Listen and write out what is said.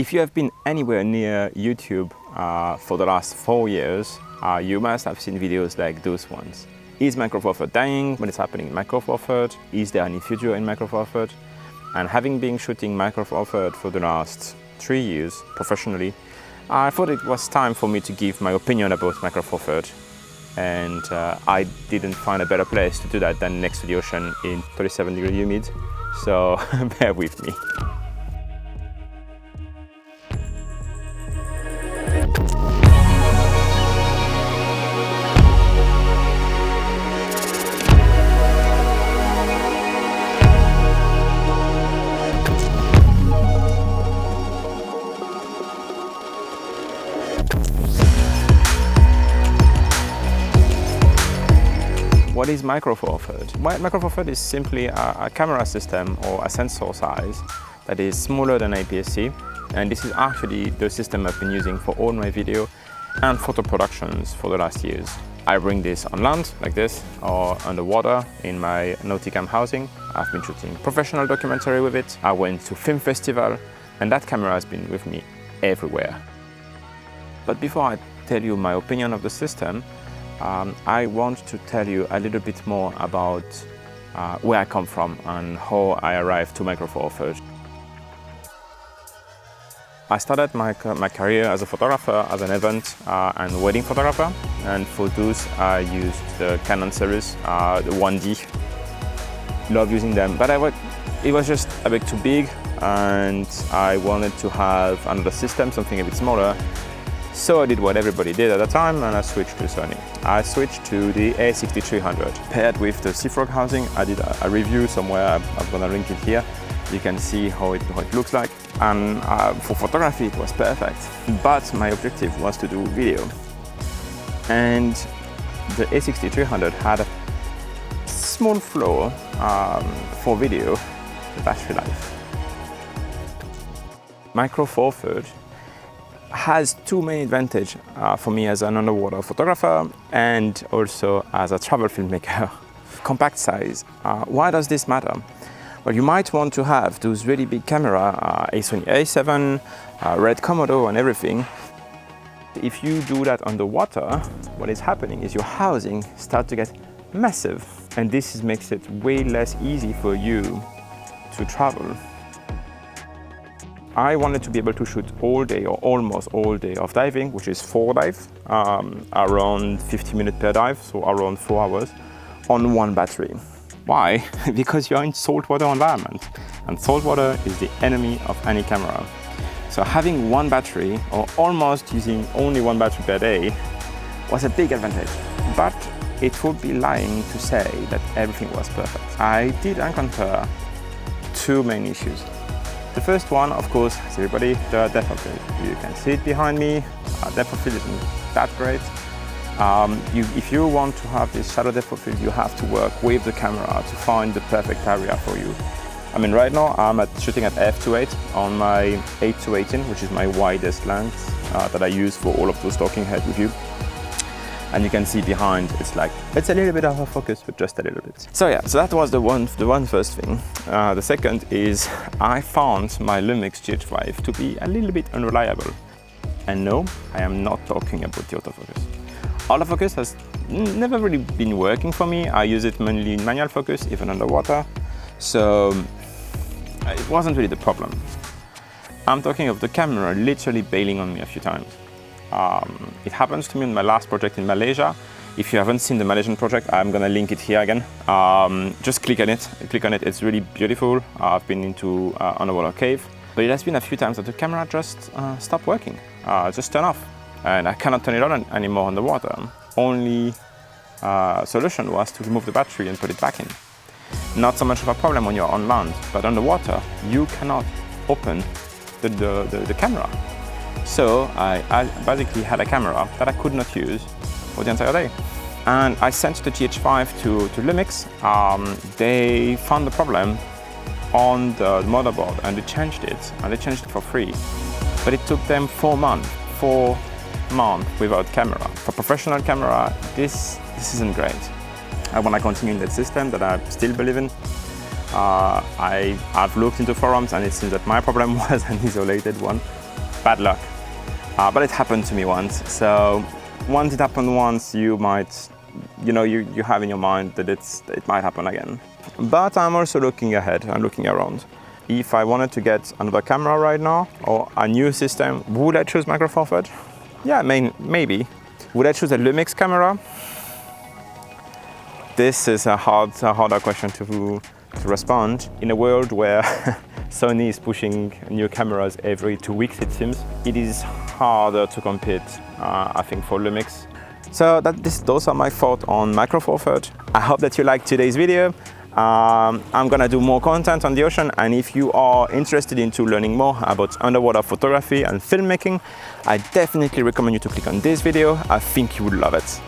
If you have been anywhere near YouTube for the last 4 years, you must have seen videos like those ones. Is Micro Four Thirds dying? What is happening in Micro Four Thirds? Is there any future in Micro Four Thirds? And having been shooting Micro Four Thirds for the last 3 years professionally, I thought it was time for me to give my opinion about Micro Four Thirds. And I didn't find a better place to do that than next to the ocean in 37-degree humid. So bear with me. What is Micro Four Thirds? Micro Four Thirds is simply a camera system or a sensor size that is smaller than APS-C, and this is actually the system I've been using for all my video and photo productions for the last years. I bring this on land like this or underwater in my Nauticam housing. I've been shooting professional documentary with it. I went to film festival, and that camera has been with me everywhere. But before I tell you my opinion of the system, I want to tell you a little bit more about where I come from and how I arrived to Micro Four Thirds. I started my career as a photographer, as an event and wedding photographer, and for those I used the Canon series, the 1D. Love using them, but it was just a bit too big, and I wanted to have another system, something a bit smaller. So I did what everybody did at the time, and I switched to Sony. I switched to the A6300. Paired with the Seafrog housing, I did a review somewhere. I'm gonna link it here. You can see how it looks like. And for photography, it was perfect. But my objective was to do video. And the A6300 had a small flaw for video, the battery life. Micro Four Thirds has two main advantages for me as an underwater photographer and also as a travel filmmaker. Compact size. Why does this matter? Well, you might want to have those really big camera, Sony A7, Red Komodo and everything. If you do that underwater, what is happening is your housing starts to get massive, and this makes it way less easy for you to travel. I wanted to be able to shoot all day or almost all day of diving, which is 4 dives, around 50 minutes per dive, so around 4 hours, on one battery. Why? Because you're in saltwater environment, and saltwater is the enemy of any camera. So having one battery, or almost using only one battery per day, was a big advantage. But it would be lying to say that everything was perfect. I did encounter two main issues. The first one, of course, is everybody, the depth of field. You can see it behind me. Depth of field isn't that great. If you want to have this shallow depth of field, you have to work with the camera to find the perfect area for you. I mean, right now I'm shooting at f2.8 on my 8-18, which is my widest lens that I use for all of those talking heads with you. And you can see behind, it's a little bit out of focus, but just a little bit. So yeah, so that was the one first thing. The second is I found my Lumix GH5 to be a little bit unreliable. And no, I am not talking about the autofocus. Autofocus has never really been working for me. I use it mainly in manual focus, even underwater. So it wasn't really the problem. I'm talking of the camera literally bailing on me a few times. It happens to me in my last project in Malaysia. If you haven't seen the Malaysian project, I'm gonna link it here again. Just click on it, it's really beautiful. I've been into underwater cave, but it has been a few times that the camera just stopped working, just turn off. And I cannot turn it on anymore underwater. Only solution was to remove the battery and put it back in. Not so much of a problem when you're on land, but underwater, you cannot open the camera. So I basically had a camera that I could not use for the entire day. And I sent the GH5 to Lumix. They found the problem on the motherboard and they changed it for free. But it took them 4 months without camera. For professional camera, this isn't great. I want to continue in that system that I still believe in. I've looked into forums and it seems that my problem was an isolated one. bad luck. But it happened to me once. So once it happened once, you might, you have in your mind that it might happen again. But I'm also looking ahead, I'm looking around. If I wanted to get another camera right now or a new system, would I choose Micro Four Thirds? Yeah, maybe. Would I choose a Lumix camera? This is a harder question to respond. In a world where Sony is pushing new cameras every 2 weeks, it seems, it is harder to compete, I think, for Lumix. So those are my thoughts on Micro Four Thirds. I hope that you liked today's video. I'm gonna do more content on the ocean, and if you are interested into learning more about underwater photography and filmmaking, I definitely recommend you to click on this video. I think you would love it.